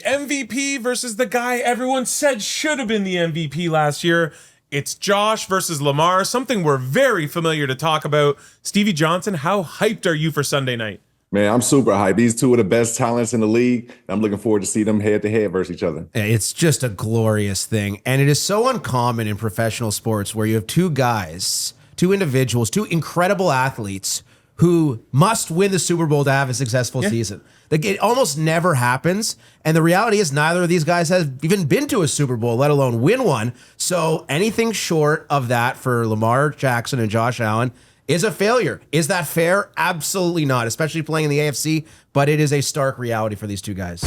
MVP versus the guy everyone said should have been the MVP last year. It's Josh versus Lamar, something we're very familiar to talk about. Stevie Johnson, how hyped are you for Sunday night? Man, I'm super hyped. These two are the best talents in the league. I'm looking forward to see them head to head versus each other. It's just a glorious thing. And it is so uncommon in professional sports where you have two guys, two individuals, two incredible athletes who must win the Super Bowl to have a successful season. Like, it almost never happens. And the reality is neither of these guys has even been to a Super Bowl, let alone win one. So anything short of that for Lamar Jackson and Josh Allen is a failure. Is that fair? Absolutely not, especially playing in the AFC. But it is a stark reality for these two guys.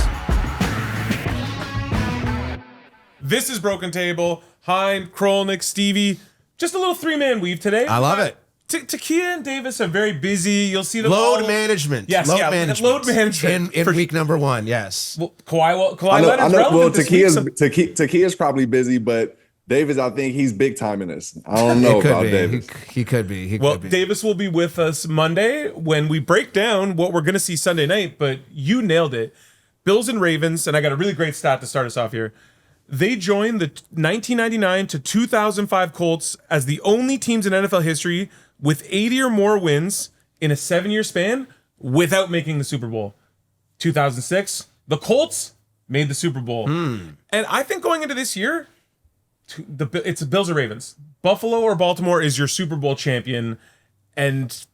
This is Broken Table. Hein, Korolnek, Stevie. Just a little three-man weave today. I love it. Takia and Davis are very busy. You'll see them Load management. Yes, load management in week number one. Yes. Well, Kawhi Leonard's relevant well, this week, Takia's probably busy, but Davis, I think he's big time in this. I don't know about Davis. He could be. Davis will be with us Monday when we break down what we're going to see Sunday night, but you nailed it. Bills and Ravens, and I got a really great stat to start us off here. They joined the 1999 to 2005 Colts as the only teams in NFL history with 80 or more wins in a 7-year span without making the Super Bowl. 2006, the Colts made the Super Bowl. And I think going into this year, it's the Bills or Ravens. Buffalo or Baltimore is your Super Bowl champion. And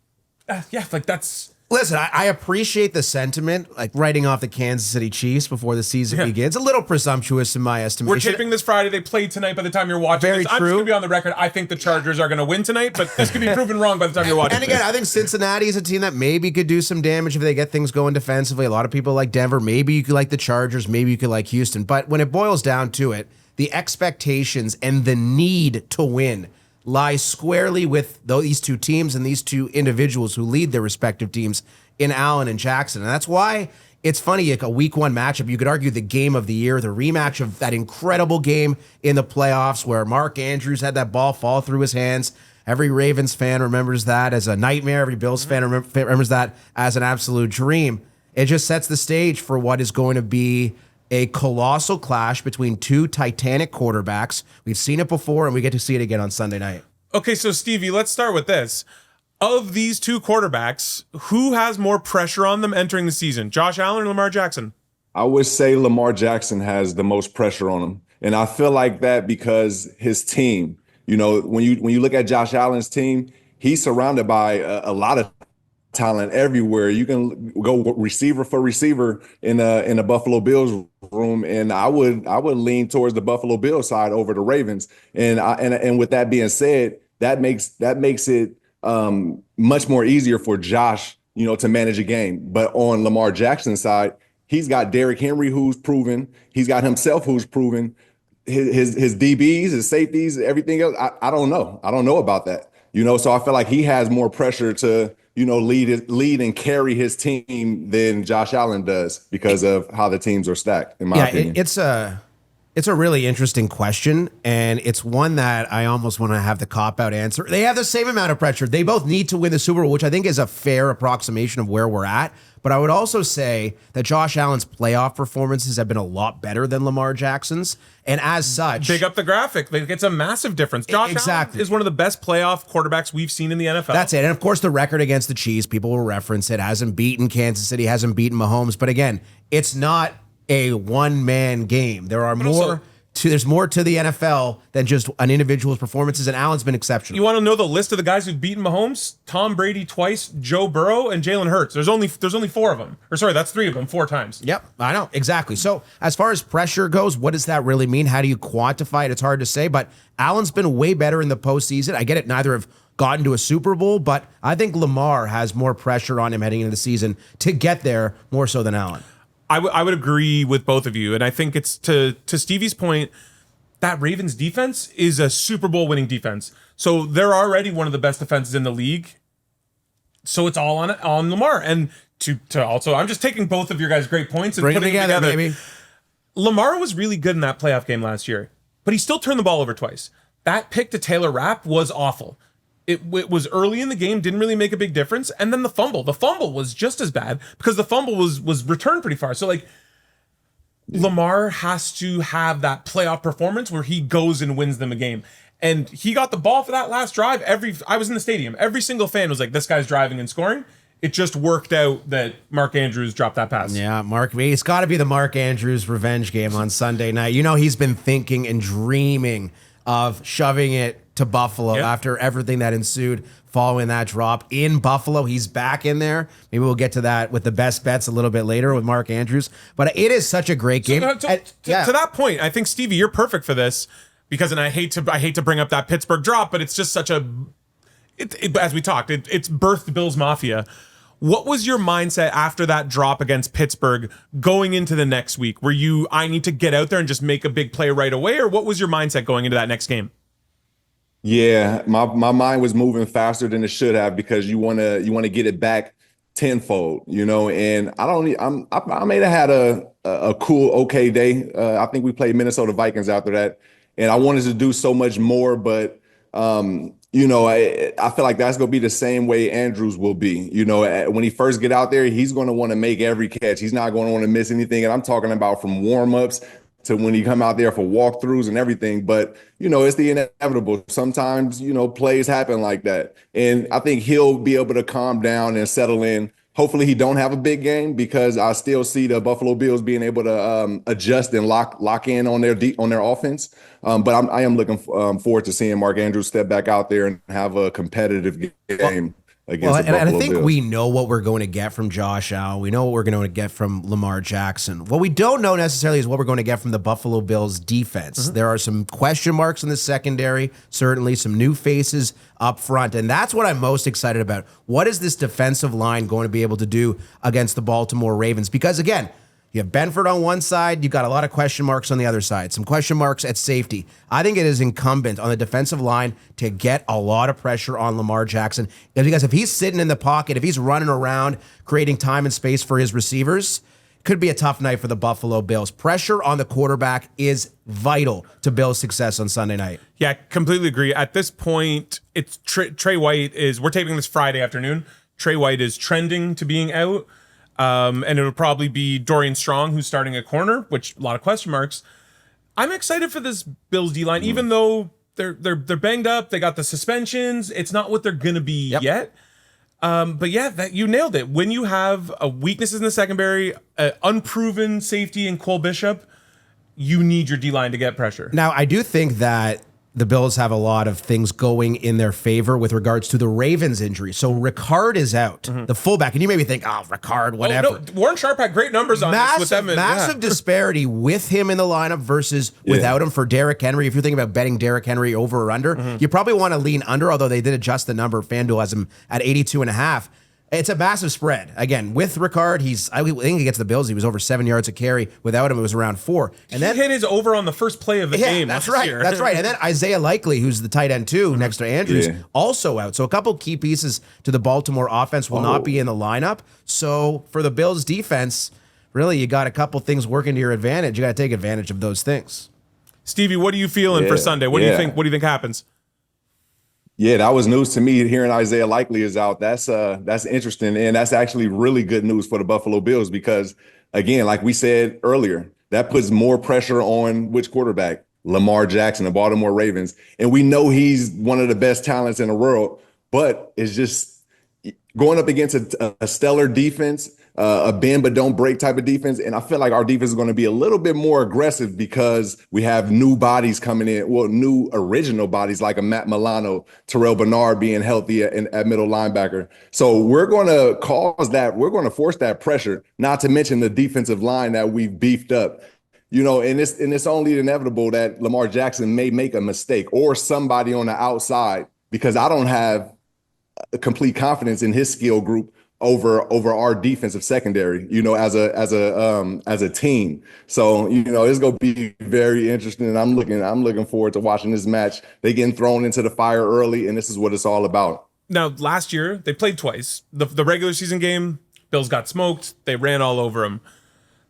that's... Listen, I appreciate the sentiment, like writing off the Kansas City Chiefs before the season begins. A little presumptuous in my estimation. We're taping this Friday. They played tonight by the time you're watching Very this. true. I'm just going to be on the record. I think the Chargers are going to win tonight, but this could be proven wrong by the time you're watching And again, this. I think Cincinnati is a team that maybe could do some damage if they get things going defensively. A lot of people like Denver. Maybe you could like the Chargers. Maybe you could like Houston. But when it boils down to it, the expectations and the need to win lies squarely with these two teams and these two individuals who lead their respective teams in Allen and Jackson. And that's why it's funny, like a week one matchup, you could argue the game of the year, the rematch of that incredible game in the playoffs where Mark Andrews had that ball fall through his hands. Every Ravens fan remembers that as a nightmare. Every Bills fan remembers that as an absolute dream. It just sets the stage for what is going to be a colossal clash between two titanic quarterbacks. We've seen it before, and we get to see it again on Sunday night. Okay, so Stevie, let's start with this. Of these two quarterbacks, who has more pressure on them entering the season? Josh Allen or Lamar Jackson? I would say Lamar Jackson has the most pressure on him. And I feel like that because his team, when you look at Josh Allen's team, he's surrounded by a lot of talent everywhere. You can go receiver for receiver in a Buffalo Bills room, and I would lean towards the Buffalo Bills side over the Ravens. And with that being said, that makes it much more easier for Josh, to manage a game. But on Lamar Jackson's side, he's got Derrick Henry, who's proven. He's got himself, who's proven. His DBs, his safeties, everything else. I don't know. I don't know about that. So I feel like he has more pressure to lead and carry his team than Josh Allen does because of how the teams are stacked, in my opinion. It's a really interesting question, and it's one that I almost want to have the cop-out answer. They have the same amount of pressure. They both need to win the Super Bowl, which I think is a fair approximation of where we're at. But I would also say that Josh Allen's playoff performances have been a lot better than Lamar Jackson's, and as such... Big up the graphic. It's a massive difference. Josh Allen is one of the best playoff quarterbacks we've seen in the NFL. That's it. And of course, the record against the Chiefs, people will reference it, hasn't beaten Kansas City, hasn't beaten Mahomes. But again, it's not a one-man game. There's more to the NFL than just an individual's performances, and Allen's been exceptional. You want to know the list of the guys who've beaten Mahomes? Tom Brady twice, Joe Burrow, and Jalen Hurts. There's only 4 of them. Or sorry, that's 3 of them, 4 times. Yep, I know, exactly. So as far as pressure goes, what does that really mean? How do you quantify it? It's hard to say, but Allen's been way better in the postseason. I get it, neither have gotten to a Super Bowl, but I think Lamar has more pressure on him heading into the season to get there more so than Allen. I would agree with both of you, and I think it's to Stevie's point, that Ravens defense is a Super Bowl winning defense. So they're already one of the best defenses in the league. So it's all on Lamar. And to also, I'm just taking both of your guys' great points and putting them together. Baby. Lamar was really good in that playoff game last year, but he still turned the ball over twice. That pick to Taylor Rapp was awful. It was early in the game, didn't really make a big difference. And then the fumble was just as bad because the fumble was returned pretty far. So Lamar has to have that playoff performance where he goes and wins them a game. And he got the ball for that last drive. I was in the stadium. Every single fan was like, this guy's driving and scoring. It just worked out that Mark Andrews dropped that pass. Yeah, it's got to be the Mark Andrews revenge game on Sunday night. You know, he's been thinking and dreaming of shoving it to Buffalo after everything that ensued following that drop in Buffalo. He's back in there. Maybe we'll get to that with the best bets a little bit later with Mark Andrews. But it is such a great game. To that point, I think, Stevie, you're perfect for this because, and I hate to bring up that Pittsburgh drop, but it's just such a, as we talked, it's birthed Bills Mafia. What was your mindset after that drop against Pittsburgh going into the next week? Were you, I need to get out there and just make a big play right away? Or what was your mindset going into that next game? Yeah, my mind was moving faster than it should have because you want to get it back tenfold, you know. And I may have had a cool, okay day. I think we played Minnesota Vikings after that, and I wanted to do so much more, but you know, I feel like that's going to be the same way Andrews will be. You know, when he first get out there, he's going to want to make every catch. He's not going to want to miss anything. And I'm talking about from warm-ups to when he come out there for walkthroughs and everything. But, you know, it's the inevitable. Sometimes, you know, plays happen like that. And I think he'll be able to calm down and settle in. Hopefully he don't have a big game because I still see the Buffalo Bills being able to adjust and lock in on their offense. But I am looking forward to seeing Mark Andrews step back out there and have a competitive game against the Buffalo and I think Bills. we know what we're going to get from Josh Allen. We know what we're going to get from Lamar Jackson. What we don't know necessarily is what we're going to get from the Buffalo Bills defense. Mm-hmm. There are some question marks in the secondary, certainly some new faces up front, and that's what I'm most excited about. What is this defensive line going to be able to do against the Baltimore Ravens? Because again, you have Benford on one side. You've got a lot of question marks on the other side. Some question marks at safety. I think it is incumbent on the defensive line to get a lot of pressure on Lamar Jackson. Because if he's sitting in the pocket, if he's running around, creating time and space for his receivers, it could be a tough night for the Buffalo Bills. Pressure on the quarterback is vital to Bills' success on Sunday night. Yeah, completely agree. At this point, it's Trey White we're taping this Friday afternoon. Trey White is trending to being out. And it'll probably be Dorian Strong who's starting at corner, which a lot of question marks. I'm excited for this Bills D-line, even though they're banged up. They got the suspensions. It's not what they're gonna be yet. But yeah, that you nailed it. When you have weaknesses in the secondary, unproven safety in Cole Bishop, you need your D-line to get pressure. Now, I do think that the Bills have a lot of things going in their favor with regards to the Ravens injury. So Ricard is out, the fullback. And you maybe think, oh, Ricard, whatever. Oh, no, Warren Sharp had great numbers on this with them. Massive disparity with him in the lineup versus without him for Derrick Henry. If you're thinking about betting Derrick Henry over or under, you probably want to lean under, although they did adjust the number. FanDuel has him at 82.5. It's a massive spread. Again, with Ricard, I think against the Bills, he was over 7 yards a carry. Without him, it was around 4. And he hit his over on the first play of the game. That's right. That's right. And then Isaiah Likely, who's the tight end too, next to Andrews, also out. So a couple key pieces to the Baltimore offense will not be in the lineup. So for the Bills defense, really, you got a couple things working to your advantage. You got to take advantage of those things. Stevie, what are you feeling for Sunday? What do you think? What do you think happens? Yeah, that was news to me. Hearing Isaiah Likely is out, that's interesting, and that's actually really good news for the Buffalo Bills because, again, like we said earlier, that puts more pressure on which quarterback? Lamar Jackson, the Baltimore Ravens, and we know he's one of the best talents in the world, but it's just going up against a stellar defense, a bend but don't break type of defense. And I feel like our defense is going to be a little bit more aggressive because we have new bodies coming in. Well, new original bodies like a Matt Milano, Terrell Bernard being healthy at middle linebacker. So we're going to we're going to force that pressure, not to mention the defensive line that we've beefed up. You know, and it's only inevitable that Lamar Jackson may make a mistake or somebody on the outside because I don't have complete confidence in his skill group over our defensive secondary, you know, as a team. So, you know, it's going to be very interesting. And I'm looking forward to watching this match. They getting thrown into the fire early, and this is what it's all about. Now, last year they played twice. The regular season game, Bills got smoked. They ran all over them.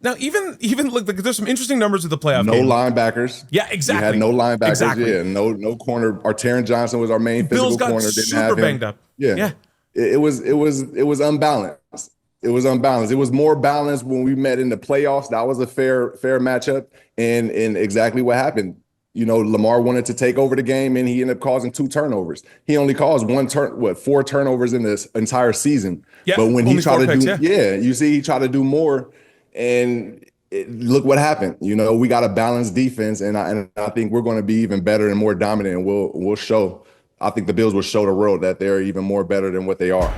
Now, even look, there's some interesting numbers with the playoff game. No linebackers. Yeah, exactly. We had no linebackers. Exactly. Yeah, no corner. Our Taron Johnson was our main physical Bills got corner. super banged up. Yeah. It was unbalanced. It was unbalanced. It was more balanced when we met in the playoffs. That was a fair matchup, and exactly what happened. Lamar wanted to take over the game, and he ended up causing 2 turnovers. He only caused 4 turnovers in this entire season. Yeah, but when he tried to picks, you see, he tried to do more, and look what happened. We got a balanced defense, and I think we're going to be even better and more dominant. And we'll show. I think the Bills will show the world that they're even more better than what they are.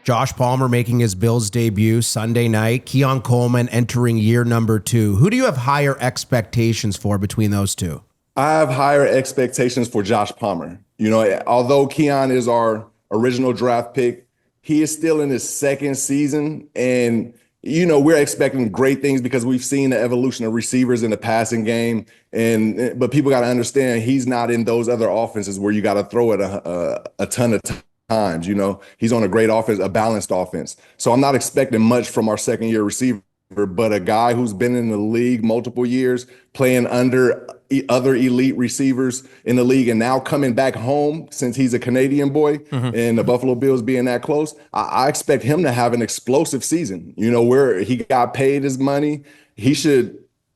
Josh Palmer making his Bills debut Sunday night. Keon Coleman entering year number 2. Who do you have higher expectations for between those two? I have higher expectations for Josh Palmer. Although Keon is our original draft pick, he is still in his second season. And, we're expecting great things because we've seen the evolution of receivers in the passing game. But people got to understand he's not in those other offenses where you got to throw it a ton of times. He's on a great offense, a balanced offense. So I'm not expecting much from our second-year receiver, but a guy who's been in the league multiple years, playing under other elite receivers in the league, and now coming back home since he's a Canadian boy and the Buffalo Bills being that close, I expect him to have an explosive season. Where he got paid his money,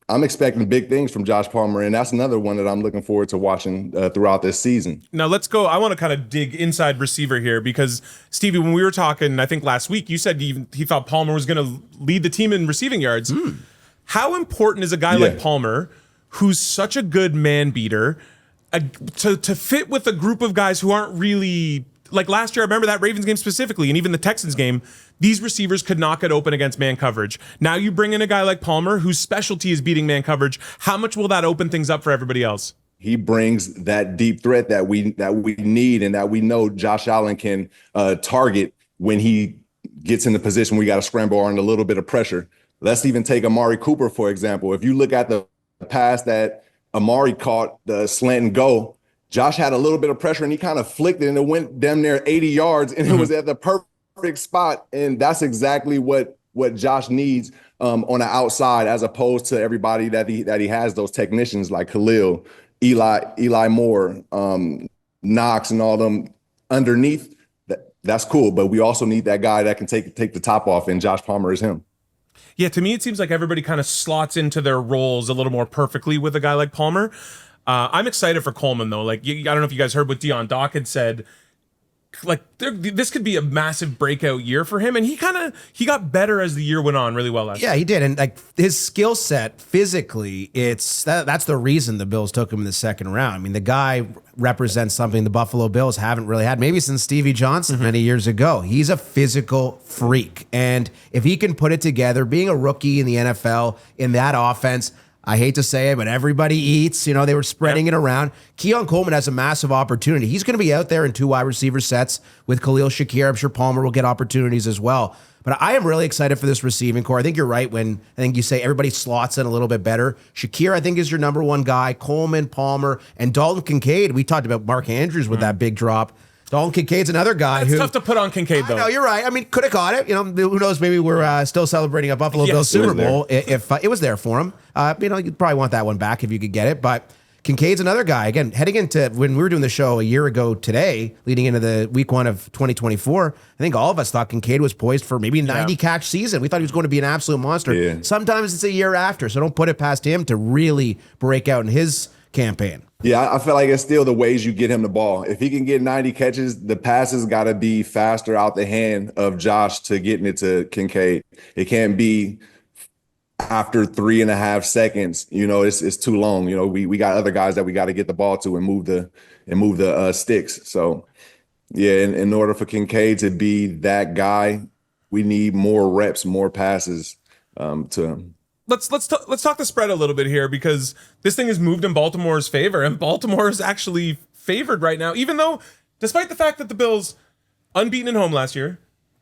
I'm expecting big things from Josh Palmer, and that's another one that I'm looking forward to watching throughout this season. Now let's go. I want to kind of dig inside receiver here because, Stevie, when we were talking, I think last week, you said he thought Palmer was going to lead the team in receiving yards. How important is a guy like Palmer, who's such a good man beater, to fit with a group of guys who aren't really, like last year, I remember that Ravens game specifically, and even the Texans game, these receivers could not get open against man coverage. Now you bring in a guy like Palmer, whose specialty is beating man coverage. How much will that open things up for everybody else? He brings that deep threat that we need and that we know Josh Allen can target when he gets in the position where we got to scramble on a little bit of pressure. Let's even take Amari Cooper, for example. If you look at the pass that Amari caught, the slant and go, Josh had a little bit of pressure and he kind of flicked it and it went damn near 80 yards and it was at the perfect spot. And that's exactly what Josh needs on the outside, as opposed to everybody that he has, those technicians like Khalil, Eli Moore, Knox, and all them underneath. That's cool, but we also need that guy that can take the top off, and Josh Palmer is him. Yeah, to me, it seems like everybody kind of slots into their roles a little more perfectly with a guy like Palmer. I'm excited for Coleman, though. Like, I don't know if you guys heard what Dion Dock had said. Like, this could be a massive breakout year for him, and he got better as the year went on really well last year. Yeah, he did, and like his skill set physically, that's the reason the Bills took him in the second round. I mean, the guy represents something the Buffalo Bills haven't really had, maybe since Stevie Johnson many years ago. He's a physical freak, and if he can put it together, being a rookie in the NFL in that offense, I hate to say it, but everybody eats. They were spreading it around. Keon Coleman has a massive opportunity. He's going to be out there in 2 wide receiver sets with Khalil Shakir. I'm sure Palmer will get opportunities as well. But I am really excited for this receiving core. I think you're right when I think you say everybody slots in a little bit better. Shakir, I think, is your number one guy. Coleman, Palmer, and Dalton Kincaid. We talked about Mark Andrews with that big drop. Dalton Kincaid's another guy It's tough to put on Kincaid, though. No, you're right. I mean, could have caught it. Who knows? Maybe we're still celebrating a Buffalo Bills Super Bowl if it was there for him. You'd probably want that one back if you could get it. But Kincaid's another guy. Again, heading into when we were doing the show a year ago today, leading into the week 1 of 2024, I think all of us thought Kincaid was poised for maybe a 90-catch season. We thought he was going to be an absolute monster. Yeah. Sometimes it's a year after, so don't put it past him to really break out in his campaign. Yeah, I feel like it's still the ways you get him the ball. If he can get 90 catches, the passes got to be faster out the hand of Josh to getting it to Kincaid. It can't be after 3.5 seconds. It's too long. We got other guys that we got to get the ball to and move the sticks. So, yeah, in order for Kincaid to be that guy, we need more reps, more passes to him. Let's talk the spread a little bit here, because this thing has moved in Baltimore's favor, and Baltimore is actually favored right now, even though, despite the fact that the Bills unbeaten at home last year,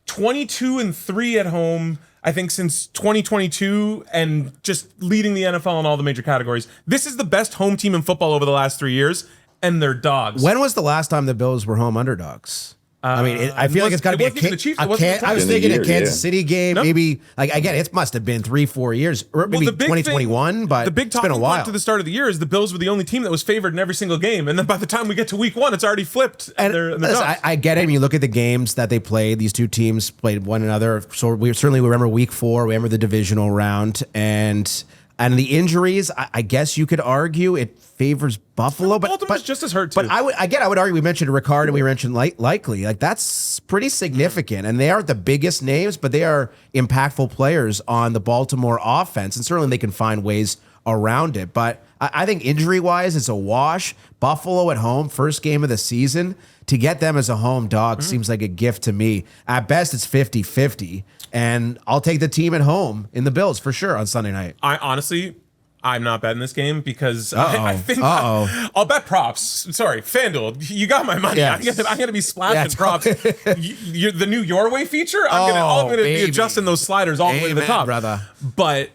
22-3 at home, I think since 2022, and just leading the NFL in all the major categories. This is the best home team in football over the last 3 years, and they're dogs. When was the last time the Bills were home underdogs? I mean, I feel like it's got to be wasn't even the Chiefs. It wasn't the I was Titans. thinking a Year, Kansas yeah. City game, Nope. maybe like again, it must have been 3-4 years, or maybe the big thing- 2021. But the big it's been a talking while. point to the start of the year is the Bills were the only team that was favored in every single game, and then by the time we get to week 1, it's already flipped. And they're in the listen, dogs. I get it. When you look at the games that they played, these two teams played one another. So we certainly remember week 4, we remember the divisional round, and the injuries. I guess you could argue it favors Buffalo, but Baltimore's just as hurt too. But I would argue. We mentioned Ricard and we mentioned Likely. Like that's pretty significant, and they aren't the biggest names, but they are impactful players on the Baltimore offense, and certainly they can find ways around it. But I think injury-wise, it's a wash. Buffalo at home, first game of the season. To get them as a home dog seems like a gift to me. At best, it's 50-50. And I'll take the team at home in the Bills for sure on Sunday night. I'm not betting this game because I think Uh-oh. I'll bet props. Sorry, FanDuel, you got my money. Yes. I'm gonna be splashing Yeah, props. The new Your Way feature. I'm gonna be baby. adjusting those sliders all the way to the Amen, top, brother. But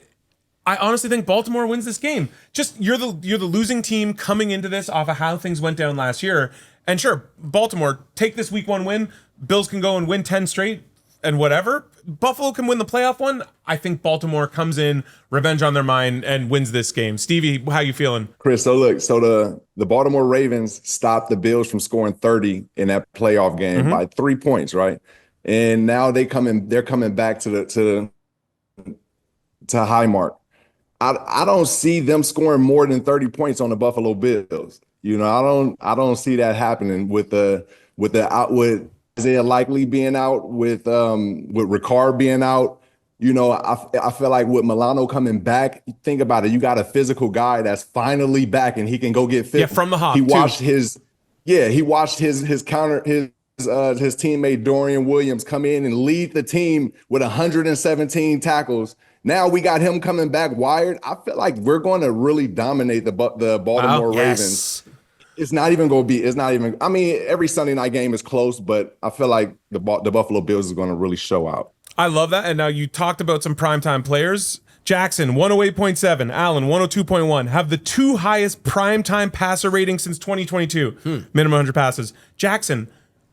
I honestly think Baltimore wins this game. Just you're the losing team coming into this off of how things went down last year. And sure, Baltimore take this week 1 win. Bills can go and win 10 straight and whatever. Buffalo can win the playoff one. I think Baltimore comes in, revenge on their mind, and wins this game. Stevie, how you feeling? Chris, so look, so the Baltimore Ravens stopped the Bills from scoring 30 in that playoff game by 3 points, right? And now they're coming back to Highmark. I don't see them scoring more than 30 points on the Buffalo Bills. You know, I don't see that happening with Isaiah Likely being out, with Ricard being out. You know, I feel like with Milano coming back, think about it. You got a physical guy that's finally back and he can go get fit. Yeah, from the hop. He watched his teammate Dorian Williams come in and lead the team with 117 tackles. Now we got him coming back wired. I feel like we're going to really dominate the Baltimore Ravens. It's not even going to be. It's not even. I mean, every Sunday night game is close, but I feel like the Buffalo Bills is going to really show out. I love that. And now you talked about some primetime players. Jackson, 108.7. Allen, 102.1. Have the 2 highest primetime passer ratings since 2022. Minimum 100 passes. Jackson,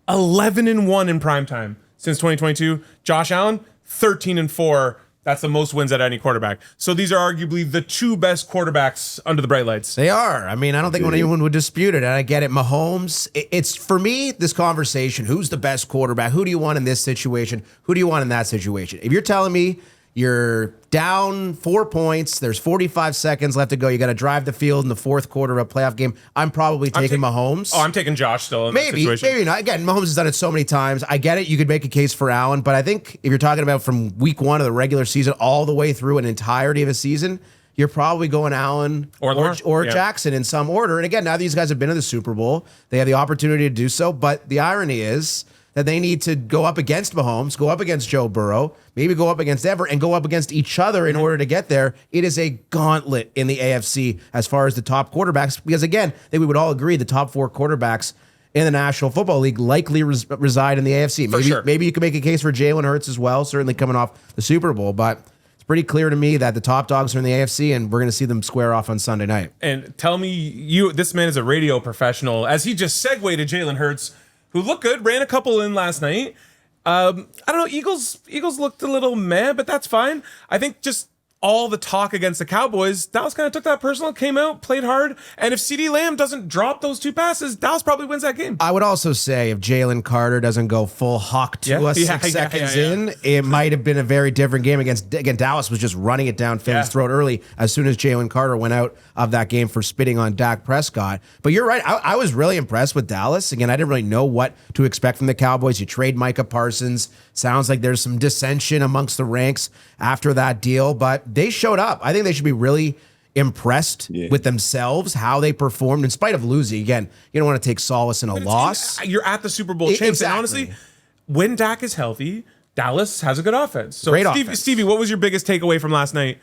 11-1 in primetime since 2022. Josh Allen, 13-4. That's the most wins at any quarterback. So these are arguably the 2 best quarterbacks under the bright lights. They are. I mean, I don't think anyone would dispute it. And I get it. Mahomes, it's for me, this conversation, who's the best quarterback? Who do you want in this situation? Who do you want in that situation? If you're telling me you're down 4 points, there's 45 seconds left to go, you got to drive the field in the fourth quarter of a playoff game, I'm probably taking Mahomes. Oh, I'm taking Josh still in that situation. Maybe not. Again, Mahomes has done it so many times. I get it. You could make a case for Allen, but I think if you're talking about from week 1 of the regular season all the way through an entirety of a season, you're probably going Allen or Jackson in some order. And again, now these guys have been in the Super Bowl. They have the opportunity to do so, but the irony is that they need to go up against Mahomes, go up against Joe Burrow, maybe go up against Everett, and go up against each other in order to get there. It is a gauntlet in the AFC as far as the top quarterbacks, because again, I think we would all agree the top 4 quarterbacks in the National Football League likely reside in the AFC. Maybe you could make a case for Jalen Hurts as well, certainly coming off the Super Bowl, but it's pretty clear to me that the top dogs are in the AFC, and we're going to see them square off on Sunday night. And tell me, this man is a radio professional, as he just segued to Jalen Hurts, who looked good, ran a couple in last night. I don't know, Eagles looked a little meh, but that's fine. I think just all the talk against the Cowboys, Dallas kind of took that personal, came out, played hard, and if CeeDee Lamb doesn't drop those 2 passes, Dallas probably wins that game. I would also say if Jalen Carter doesn't go full hawk to us 6 seconds in, it might have been a very different game. Again, Dallas was just running it down Finn's throat early as soon as Jalen Carter went out of that game for spitting on Dak Prescott. But you're right. I was really impressed with Dallas. Again, I didn't really know what to expect from the Cowboys. You trade Micah Parsons. Sounds like there's some dissension amongst the ranks after that deal, but they showed up. I think they should be really impressed with themselves, how they performed in spite of losing. Again, you don't want to take solace in a loss. You're at the Super Bowl champs. Exactly. And honestly, when Dak is healthy, Dallas has a good offense. So Great offense. Stevie, what was your biggest takeaway from last night?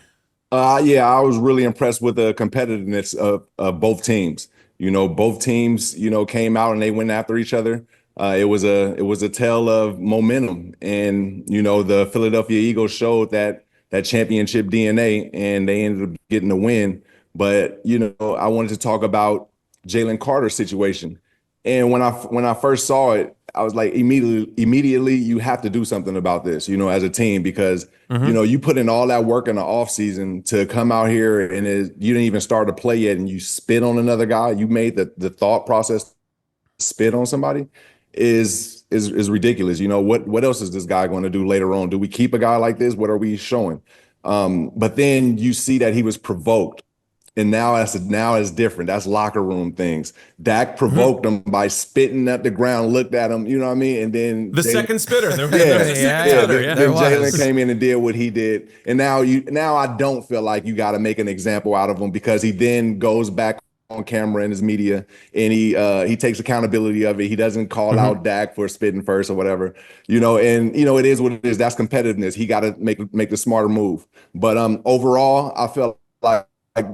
I was really impressed with the competitiveness of both teams. You know, both teams, came out and they went after each other. It was a tale of momentum, and the Philadelphia Eagles showed that championship DNA, and they ended up getting the win. But I wanted to talk about Jalen Carter's situation. And when I first saw it, I was like, immediately, you have to do something about this, as a team, because you put in all that work in the offseason to come out here and you didn't even start to play yet, and you spit on another guy. You made the thought process spit on somebody is ridiculous. What else is this guy going to do later on? Do we keep a guy like this? What are we showing? But then you see that he was provoked. And now it's different. That's locker room things. Dak provoked him by spitting at the ground, looked at him, you know what I mean? And then The second spitter. There was then Jalen came in and did what he did. And now I don't feel like you got to make an example out of him, because he then goes back on camera in his media and he takes accountability of it. He doesn't call out Dak for spitting first or whatever, and it is what it is. That's competitiveness. He got to make the smarter move. But overall, I felt like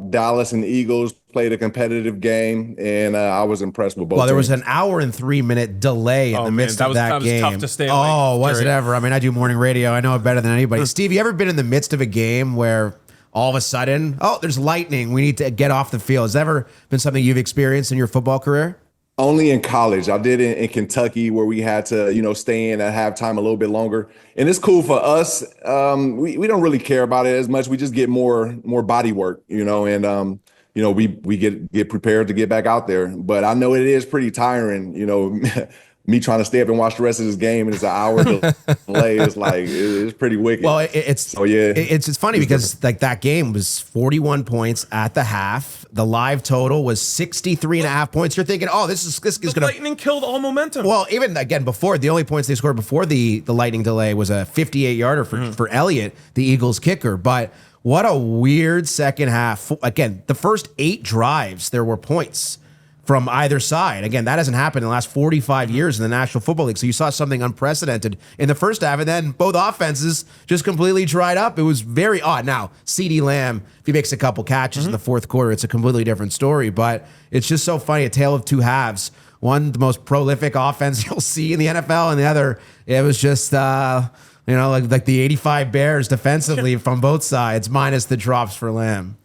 Dallas and the Eagles played a competitive game, and I was impressed with both. Well, there teams. was an hour and 3-minute delay in the midst of that game. Tough to stay awake. Oh, was it ever? I mean, I do morning radio. I know it better than anybody. Steve, you ever been in the midst of a game where all of a sudden, there's lightning, we need to get off the field? Has that ever been something you've experienced in your football career? Only in college. I did it in Kentucky, where we had to, stay in at halftime a little bit longer. And it's cool for us. We don't really care about it as much. We just get more body work, and we get prepared to get back out there. But I know it is pretty tiring, me trying to stay up and watch the rest of this game, and it's an hour delay. It's like, it's pretty wicked. Well, it's funny because like that game was 41 points at the half. The live total was 63.5 points. You're thinking, this is going to. Lightning killed all momentum. Well, even again before, the only points they scored before the lightning delay was a 58-yarder for Elliott, the Eagles kicker. But what a weird second half. Again, the first 8 drives, there were points from either side. Again, that hasn't happened in the last 45 years in the National Football League. So you saw something unprecedented in the first half, and then both offenses just completely dried up. It was very odd. Now, CeeDee Lamb, if he makes a couple catches in the fourth quarter, it's a completely different story. But it's just so funny, a tale of two halves. One, the most prolific offense you'll see in the NFL, and the other, it was just like the 85 Bears defensively from both sides, minus the drops for Lamb.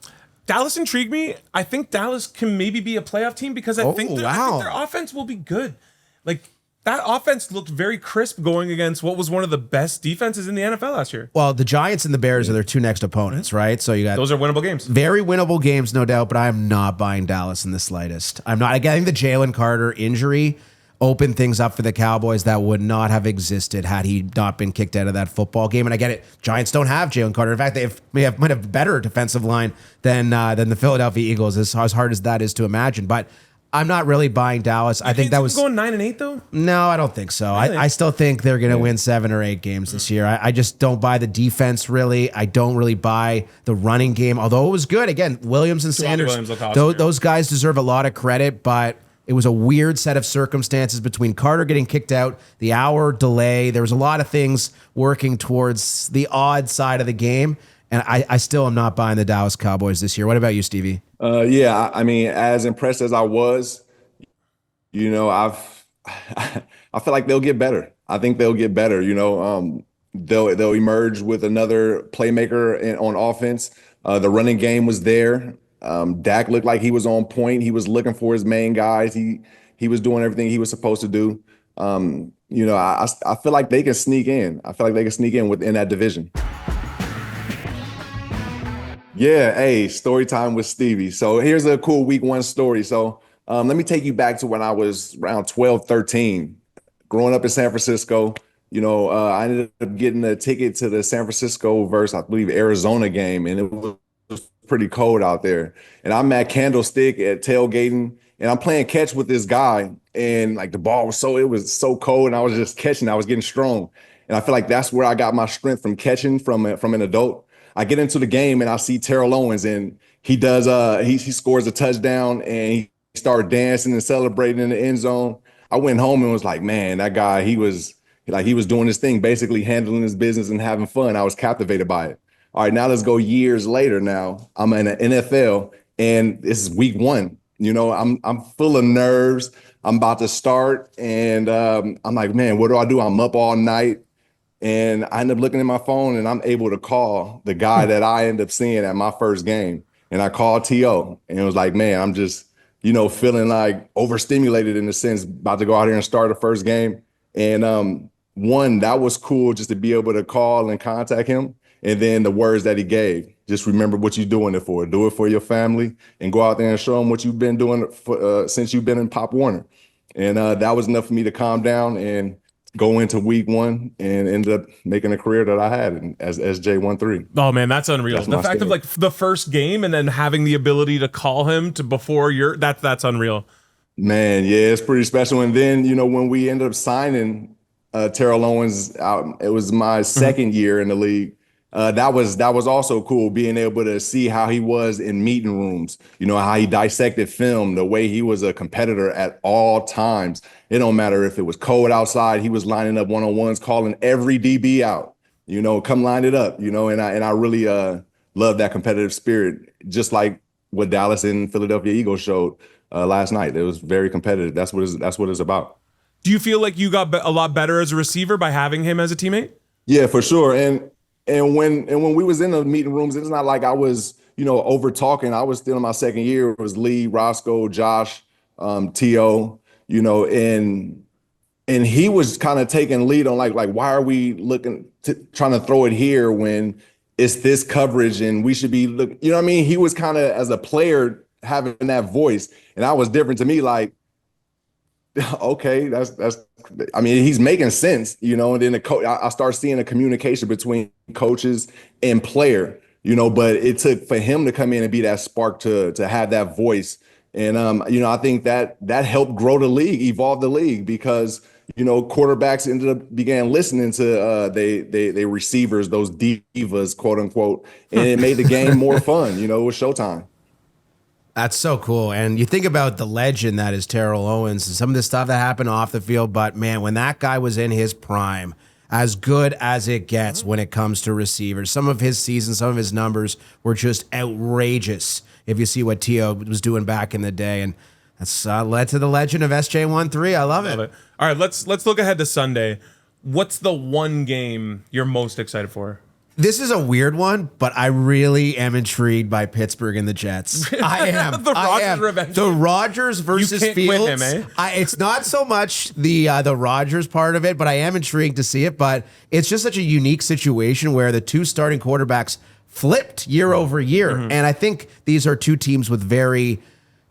Dallas intrigued me. I think Dallas can maybe be a playoff team, because I think their offense will be good. Like, that offense looked very crisp going against what was one of the best defenses in the NFL last year. Well, the Giants and the Bears are their two next opponents, right? So you got those are winnable games. Very winnable games, no doubt, but I am not buying Dallas in the slightest. I'm not. Again, I think the Jalen Carter injury opened things up for the Cowboys that would not have existed had he not been kicked out of that football game. And I get it. Giants don't have Jalen Carter. In fact, they might have a better defensive line than the Philadelphia Eagles, as hard as that is to imagine. But I'm not really buying Dallas. I think that was going 9-8 though. No, I don't think so. Really? I still think they're going to win 7 or 8 games this year. I just don't buy the defense really. I don't really buy the running game, although it was good. Again, Williams and Sanders, those guys deserve a lot of credit, but it was a weird set of circumstances between Carter getting kicked out, the hour delay. There was a lot of things working towards the odd side of the game. And I still am not buying the Dallas Cowboys this year. What about you, Stevie? I mean, as impressed as I was, I feel like they'll get better. I think they'll get better. They'll emerge with another playmaker on offense. The running game was there. Dak looked like he was on point. He was looking for his main guys. He was doing everything he was supposed to do. I feel like they can sneak in. I feel like they can sneak in within that division. Yeah, hey, story time with Stevie. So here's a cool week 1 story. So let me take you back to when I was around 12, 13, growing up in San Francisco. I ended up getting a ticket to the San Francisco versus, I believe, Arizona game, and it was pretty cold out there. And I'm at Candlestick at tailgating, and I'm playing catch with this guy, and like the ball was it was so cold, and I was just catching. I was getting strong, and I feel like that's where I got my strength from catching from an adult. I get into the game and I see Terrell Owens, and he does he scores a touchdown, and he started dancing and celebrating in the end zone. I went home and was like, man, that guy, he was doing his thing, basically handling his business and having fun. I was captivated by it. All right, now let's go years later. Now I'm in the NFL, and this is week 1. I'm full of nerves. I'm about to start, and I'm like, man, what do? I'm up all night. And I end up looking at my phone, and I'm able to call the guy that I end up seeing at my first game. And I called T.O. and it was like, man, I'm just feeling like overstimulated in a sense, about to go out here and start the first game. And one, that was cool just to be able to call and contact him. And then the words that he gave, just remember what you're doing it for. Do it for your family and go out there and show them what you've been doing since you've been in Pop Warner. And that was enough for me to calm down and go into week one and ended up making a career that I had as SJ13. Oh man, that's unreal. That's the my fact of story. like the first game and then having the ability to call him to before that's unreal. Man, yeah, it's pretty special. And then, when we ended up signing Terrell Owens out, it was my second year in the league. That was also cool, being able to see how he was in meeting rooms, how he dissected film, the way he was a competitor at all times. It don't matter if it was cold outside, he was lining up one-on-ones, calling every DB out, come line it up, and I really love that competitive spirit, just like what Dallas and Philadelphia Eagles showed last night. It was very competitive. That's what it's about. Do you feel like you got a lot better as a receiver by having him as a teammate? Yeah, for sure. And when we was in the meeting rooms, it's not like I was, over talking. I was still in my second year. It was Lee, Roscoe, Josh, T.O., and he was kind of taking lead on like why are we trying to throw it here when it's this coverage and we should be looking, what I mean? He was kind of, as a player, having that voice, and that was different to me. Like, okay, I mean, he's making sense, and then I start seeing a communication between coaches and player, but it took for him to come in and be that spark to have that voice. And, I think that helped grow the league, evolve the league, because, quarterbacks began listening to they receivers, those divas, quote unquote, and it made the game more fun. It was showtime. That's so cool. And you think about the legend that is Terrell Owens and some of the stuff that happened off the field. But man, when that guy was in his prime, as good as it gets when it comes to receivers, some of his seasons, some of his numbers were just outrageous. If you see what T.O. was doing back in the day, and that's led to the legend of SJ13. I love it. All right, let's look ahead to Sunday. What's the one game you're most excited for? This is a weird one, but I really am intrigued by Pittsburgh and the Jets. I am. The Rodgers revenge. The Rodgers versus You can't Fields. quit him, It's not so much the Rodgers part of it, but I am intrigued to see it. But it's just such a unique situation where the two starting quarterbacks flipped year over year. And I think these are two teams with very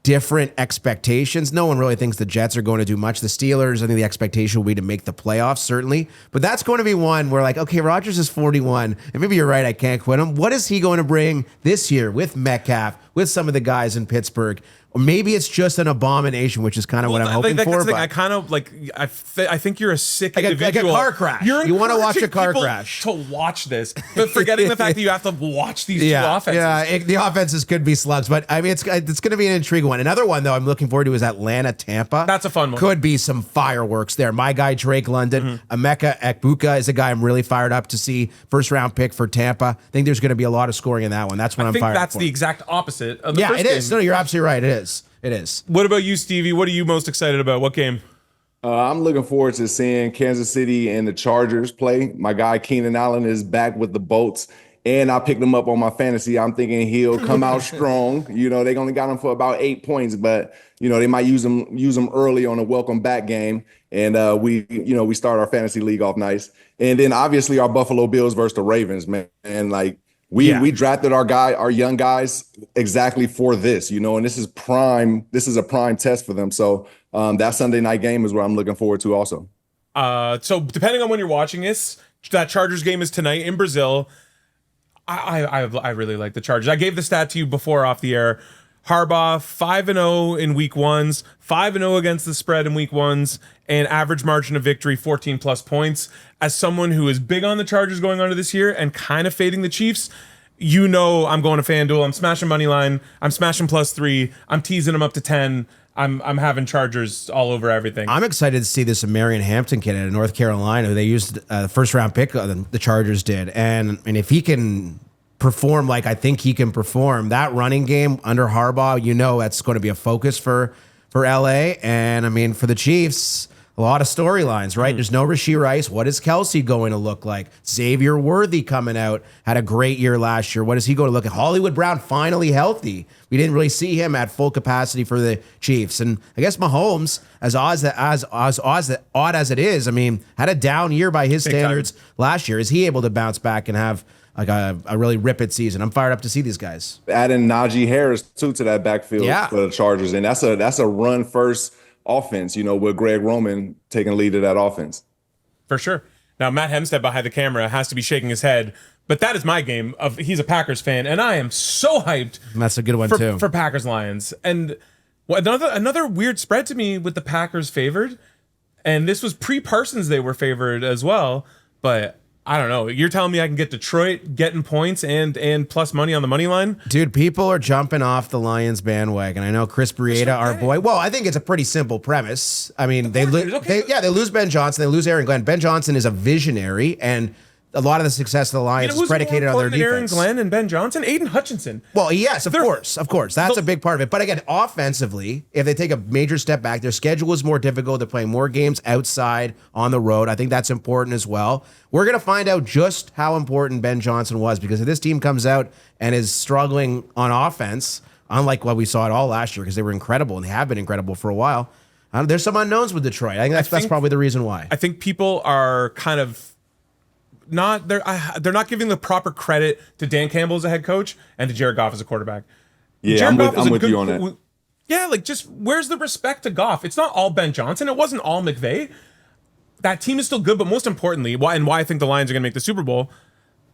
different expectations. No one really thinks the Jets are going to do much. The Steelers, I think the expectation will be to make the playoffs, certainly. But that's going to be one where, like, okay, Rodgers is 41, and maybe you're right, I can't quit him. What is he going to bring this year with Metcalf, with some of the guys in Pittsburgh? Or maybe it's just an abomination, which is kind of what I'm hoping for. But I kind of like. I think you're a sick like individual. a car crash. You want to watch a car crash to watch this, but forgetting the fact that you have to watch these two offenses. Yeah, the offenses could be slugs, but I mean it's going to be an intriguing one. Another one though I'm looking forward to is Atlanta Tampa. That's a fun one. Could be some fireworks there. My guy Drake London, Emeka Ekbuka is a guy I'm really fired up to see. First round pick for Tampa. I think there's going to be a lot of scoring in that one. That's what I'm fired up for. I think that's the exact opposite of the first it is. game. No, you're absolutely right. It is. It is. What about you, Stevie? What are you most excited about? What game? I'm looking forward to seeing Kansas City and the Chargers play. My guy Keenan Allen is back with the Bolts, and I picked him up on my fantasy. I'm thinking he'll come out strong. They only got him for about 8 points, but they might use him early on a welcome back game, and we start our fantasy league off nice. And then obviously our Buffalo Bills versus the Ravens, man. And like we drafted our young guys exactly for this, and this is prime. This is a prime test for them. So that Sunday night game is what I'm looking forward to also. So depending on when you're watching this, that Chargers game is tonight in Brazil. I really like the Chargers. I gave the stat to you before off the air. Harbaugh 5-0 in week ones, 5-0 against the spread in week ones, and average margin of victory 14 plus points. As someone who is big on the Chargers going on to this year and kind of fading the Chiefs, I'm going to FanDuel. I'm smashing money line. I'm smashing +3. I'm teasing them up to 10. I'm having Chargers all over everything. I'm excited to see this Marion Hampton kid out of North Carolina. They used the first round pick, the Chargers did, and if he can perform like I think he can perform, that running game under Harbaugh, that's going to be a focus for LA. And I mean, for the Chiefs, A lot of storylines, right? There's no Rashee Rice. What is Kelsey going to look like? Xavier Worthy coming out, had a great year last year. What is he going to look like? Hollywood Brown finally healthy. We didn't really see him at full capacity for the Chiefs. And I guess Mahomes, as odd as it is, I mean, had a down year by his standards last year. Is he able to bounce back and have like a really rip-it season? I'm fired up to see these guys. Adding Najee Harris too to that backfield for the Chargers, and that's a run first offense, with Greg Roman taking lead of that offense. For sure. Now, Matt Hempstead behind the camera has to be shaking his head, but that is my game. He's a Packers fan, and I am so hyped. That's a good one, too. For Packers Lions. And another weird spread to me with the Packers favored, and this was pre-Parsons they were favored as well, but I don't know. You're telling me I can get Detroit getting points and plus money on the money line? Dude, people are jumping off the Lions bandwagon. I know Chris Brieda, our boy. Well, I think it's a pretty simple premise. I mean, they lose Ben Johnson, they lose Aaron Glenn. Ben Johnson is a visionary, and a lot of the success of the Lions is predicated on their defense. Aaron Glenn and Ben Johnson, Aiden Hutchinson. Well, yes, of course. That's a big part of it. But again, offensively, if they take a major step back, their schedule is more difficult. They're playing more games outside on the road. I think that's important as well. We're going to find out just how important Ben Johnson was, because if this team comes out and is struggling on offense, unlike what we saw at all last year, because they were incredible and they have been incredible for a while, there's some unknowns with Detroit. I think that's probably the reason why. I think people are kind of they're not giving the proper credit to Dan Campbell as a head coach and to Jared Goff as a quarterback. Yeah, I'm with you on that. Yeah, like just where's the respect to Goff? It's not all Ben Johnson. It wasn't all McVay. That team is still good, but most importantly, why I think the Lions are going to make the Super Bowl,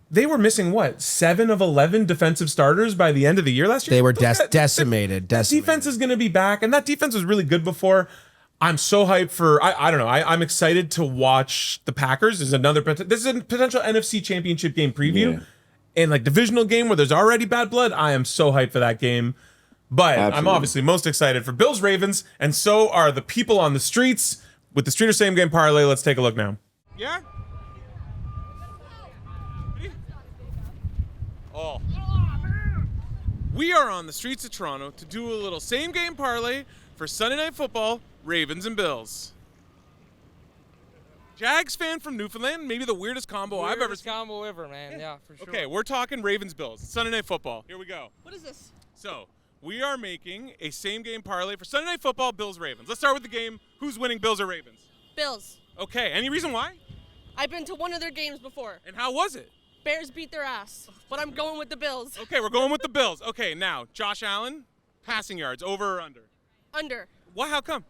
they were missing 7 of 11 defensive starters by the end of the year last year. They were decimated. That defense is going to be back, and that defense was really good before. I'm so hyped for I don't know. I'm excited to watch the Packers. This is a potential NFC Championship game preview, and like divisional game where there's already bad blood. I am so hyped for that game. But absolutely. I'm obviously most excited for Bills Ravens, and so are the people on the streets with the Streeter Same Game Parlay. Let's take a look now. Yeah. Oh. We are on the streets of Toronto to do a little same game parlay for Sunday Night Football, Ravens and Bills. Jags fan from Newfoundland, maybe the weirdest combo I've ever seen. Combo ever, man. Yeah, for sure. Okay, we're talking Ravens Bills. Sunday Night Football. Here we go. What is this? So, we are making a same game parlay for Sunday Night Football, Bills Ravens. Let's start with the game. Who's winning, Bills or Ravens? Bills. Okay, any reason why? I've been to one of their games before. And how was it? Bears beat their ass, but I'm going with the Bills. Okay, we're going with the Bills. Okay, now, Josh Allen, passing yards, over or under? Under. What? How come?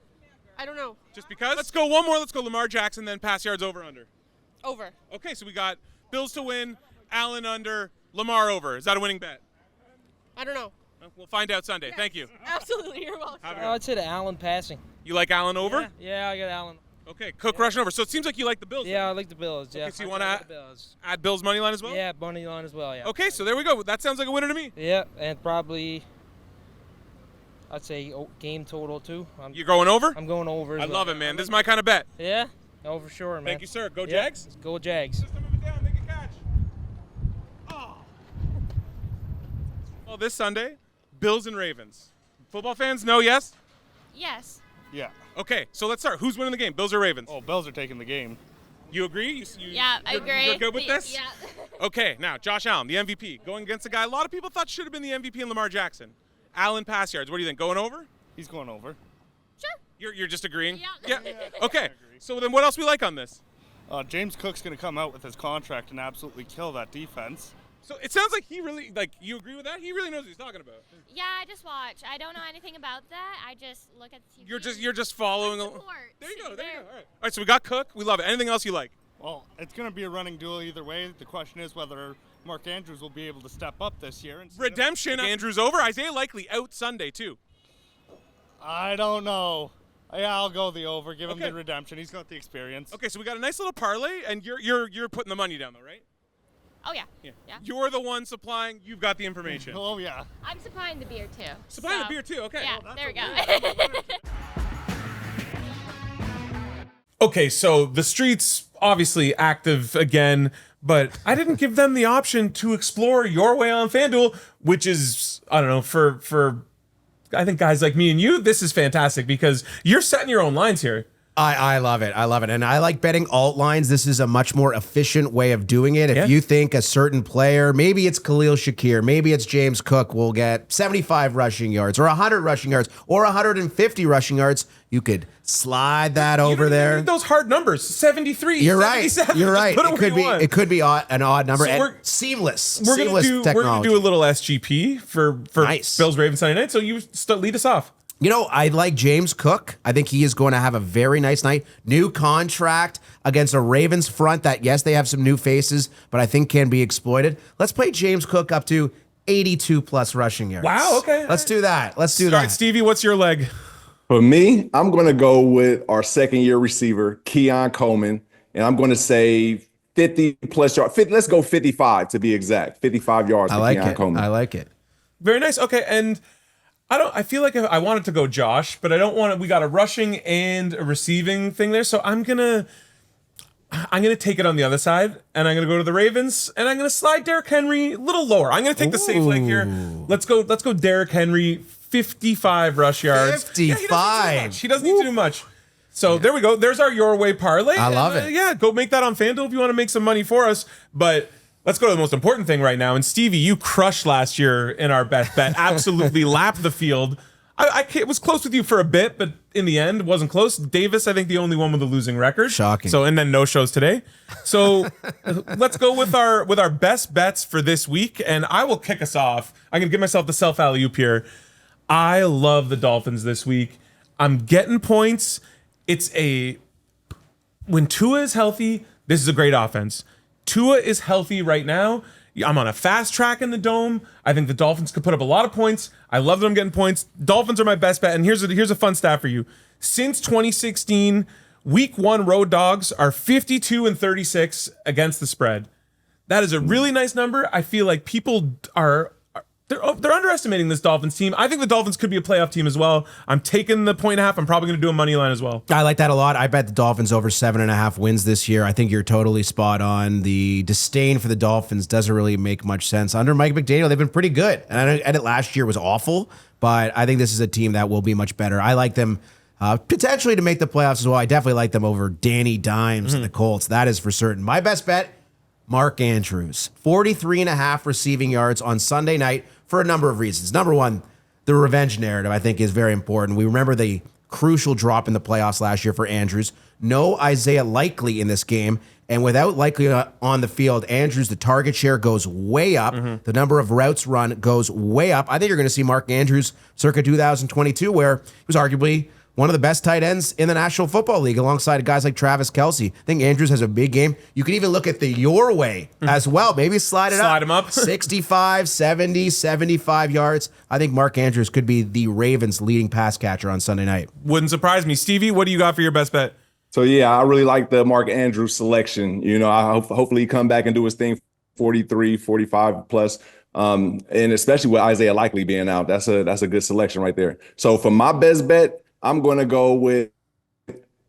I don't know. Just because? Let's go one more. Let's go Lamar Jackson, then pass yards, over under. Over. Okay, so we got Bills to win, Allen under, Lamar over. Is that a winning bet? I don't know. We'll find out Sunday. Yes. Thank you. Absolutely, you're welcome. I'd say the Allen passing. You like Allen over? Yeah, I got Allen. Okay, Cook rushing over. So it seems like you like the Bills. Yeah, I like the Bills. Yeah. Okay, so you want to add Bills money line as well? Yeah, money line as well. Yeah. Okay, so there we go. That sounds like a winner to me. Yeah, and probably I'd say game total too. You're going over? I'm going over. I love it, man. This is my kind of bet. Yeah, oh for sure, man. Thank you, sir. Go Jags. Let's go Jags. Just move it down, make a catch. Oh. Well, this Sunday, Bills and Ravens. Football fans, no, yes? Yes. Yeah. Okay, so let's start. Who's winning the game, Bills or Ravens? Oh, Bills are taking the game. You agree? Yeah, I agree. You're good with this? Yeah. Okay, now, Josh Allen, the MVP, going against a guy a lot of people thought should have been the MVP in Lamar Jackson. Allen pass yards, what do you think, going over? He's going over. Sure. You're just agreeing? Yeah. Okay, so then what else we like on this? James Cook's going to come out with his contract and absolutely kill that defense. So it sounds like he really, you agree with that? He really knows what he's talking about. Yeah, I just watch. I don't know anything about that. I just look at the TV. You're just following. Support. There you go. All right, so we got Cook. We love it. Anything else you like? Well, it's going to be a running duel either way. The question is whether Mark Andrews will be able to step up this year. Redemption. Andrews over. Isaiah Likely out Sunday too. I don't know. Yeah, I'll go the over. Give him the redemption. He's got the experience. Okay, so we got a nice little parlay, and you're putting the money down though, right? Oh, yeah. You're the one supplying. You've got the information. Oh, yeah. I'm supplying the beer, too. Supplying the beer, too. Okay. Yeah, Well, there we go. Okay, so the streets obviously active again, but I didn't give them the option to explore your way on FanDuel, which is, I don't know, for I think guys like me and you, this is fantastic because you're setting your own lines here. I love it. I love it. And I like betting alt lines. This is a much more efficient way of doing it. If you think a certain player, maybe it's Khalil Shakir, maybe it's James Cook, will get 75 rushing yards or 100 rushing yards or 150 rushing yards, you could slide that over there. Those hard numbers, 73. You're right. You're right. It could be an odd number. So and seamless. We're Seamless gonna technology. do a little SGP for Nice. Bills Ravens Sunday night. So you lead us off. You know, I like James Cook. I think he is going to have a very nice night. New contract against a Ravens front that, yes, they have some new faces, but I think can be exploited. Let's play James Cook up to 82 plus rushing yards. Wow, okay. Let's do that. All right, Stevie, what's your leg? For me, I'm going to go with our second-year receiver, Keon Coleman, and I'm going to say 50 plus yards. Let's go 55 to be exact. 55 yards for Keon Coleman. I like it. Very nice. Okay, and I feel like I wanted to go Josh, but I don't want to. We got a rushing and a receiving thing there, so I'm gonna take it on the other side, and I'm gonna go to the Ravens, and I'm gonna slide Derrick Henry a little lower. I'm gonna take the safe leg here. Let's go Derrick Henry, 55 rush yards. 55. He doesn't need to do much. So there we go. There's our Your Way parlay. I love it. Yeah, go make that on FanDuel if you want to make some money for us. But let's go to the most important thing right now. And Stevie, you crushed last year in our best bet. Absolutely lapped the field. I was close with you for a bit, but in the end, it wasn't close. Davis, I think, the only one with a losing record. Shocking. So, and then no shows today. So let's go with our best bets for this week. And I will kick us off. I'm going to give myself the self alley-oop here. I love the Dolphins this week. I'm getting points. When Tua is healthy, this is a great offense. Tua is healthy right now. I'm on a fast track in the Dome. I think the Dolphins could put up a lot of points. I love that I'm getting points. Dolphins are my best bet. And here's a fun stat for you. Since 2016, week 1 road dogs are 52-36 against the spread. That is a really nice number. I feel like people are they're underestimating this Dolphins team. I think the Dolphins could be a playoff team as well. I'm taking the 1.5. I'm probably going to do a money line as well. I like that a lot. I bet the Dolphins over 7.5 wins this year. I think you're totally spot on. The disdain for the Dolphins doesn't really make much sense. Under Mike McDaniel, they've been pretty good. And I know last year was awful, but I think this is a team that will be much better. I like them potentially to make the playoffs as well. I definitely like them over Danny Dimes and the Colts. That is for certain. My best bet, Mark Andrews. 43.5 receiving yards on Sunday night for a number of reasons. Number one, the revenge narrative, I think, is very important. We remember the crucial drop in the playoffs last year for Andrews. No Isaiah Likely in this game. And without Likely on the field, Andrews, the target share goes way up. The number of routes run goes way up. I think you're going to see Mark Andrews circa 2022, where he was arguably one of the best tight ends in the National Football League alongside guys like Travis Kelce. I think Andrews has a big game. You can even look at the Your Way as well. Maybe slide him up. 65, 70, 75 yards. I think Mark Andrews could be the Ravens' leading pass catcher on Sunday night. Wouldn't surprise me. Stevie, what do you got for your best bet? So, yeah, I really like the Mark Andrews selection. You know, hopefully he come back and do his thing 43, 45 plus. And especially with Isaiah Likely being out, that's a good selection right there. So for my best bet, I'm going to go with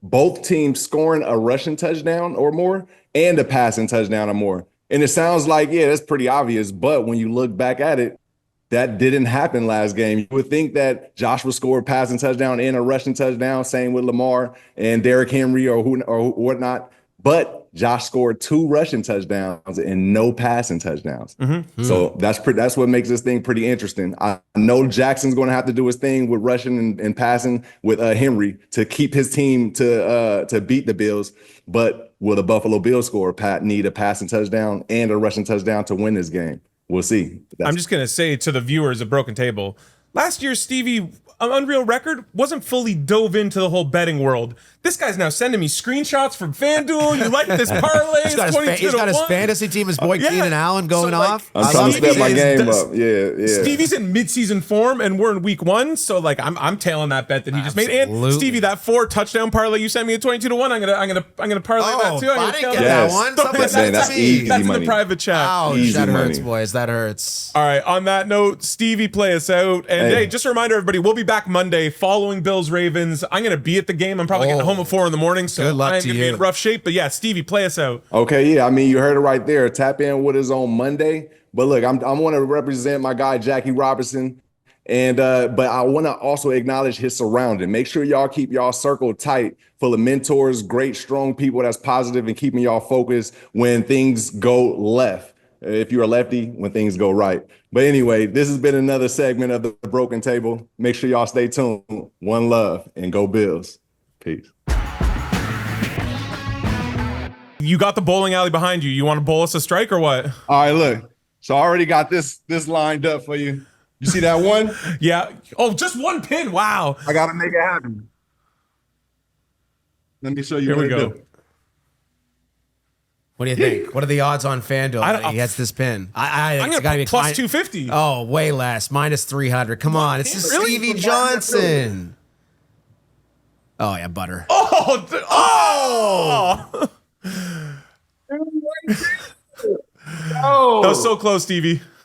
both teams scoring a rushing touchdown or more and a passing touchdown or more. And it sounds like, yeah, that's pretty obvious. But when you look back at it, that didn't happen last game. You would think that Josh would score a passing touchdown and a rushing touchdown, same with Lamar and Derrick Henry or whatnot. But Josh scored 2 rushing touchdowns and no passing touchdowns. So that's what makes this thing pretty interesting. I know Jackson's going to have to do his thing with rushing and passing with Henry to keep his team to beat the Bills. But will the Buffalo Bills need a passing touchdown and a rushing touchdown to win this game? We'll see. I'm just going to say to the viewers of Broken Table, last year, Stevie, Unreal Record, wasn't fully dove into the whole betting world. This guy's now sending me screenshots from FanDuel. You like this parlay? He's got his fantasy team, his boy Keenan Allen going off. I'm trying to step my game up. Yeah. Stevie's in midseason form, and we're in week 1, so like I'm tailing that bet that he just made. And Stevie, that 4 touchdown parlay you sent me at 22-1, I'm gonna parlay that too. I didn't get that one. That's easy That's money. in the private chat. Ouch, Easy that hurts, money. boys. That hurts. All right. On that note, Stevie, play us out. And hey, just a reminder, everybody, we'll be back Monday following Bills Ravens. I'm gonna be at the game. I'm probably getting home at 4 a.m. So good luck I'm to gonna you. be in rough shape. But yeah, Stevie, play us out. Okay, yeah. I mean, you heard it right there. Tap in with us on Monday. But look, I want to represent my guy Jackie Robinson And but I want to also acknowledge his surrounding. Make sure y'all keep y'all circle tight, full of mentors, great, strong people that's positive and keeping y'all focused when things go left. If you're a lefty, when things go right. But anyway, this has been another segment of the Broken Table. Make sure y'all stay tuned. One love and go Bills. Peace. You got the bowling alley behind you. You want to bowl us a strike or what? All right, look. So I already got this lined up for you. You see that one? Yeah. Oh, just one pin. Wow. I got to make it happen. Let me show you Here what we to go. do. What do you think? What are the odds on FanDuel that he gets this pin? I'm going to put plus 250. Oh, way less. Minus 300. Come on. It's just Really? Stevie Johnson. Oh, yeah, butter. Oh. Oh, That was so close, Stevie.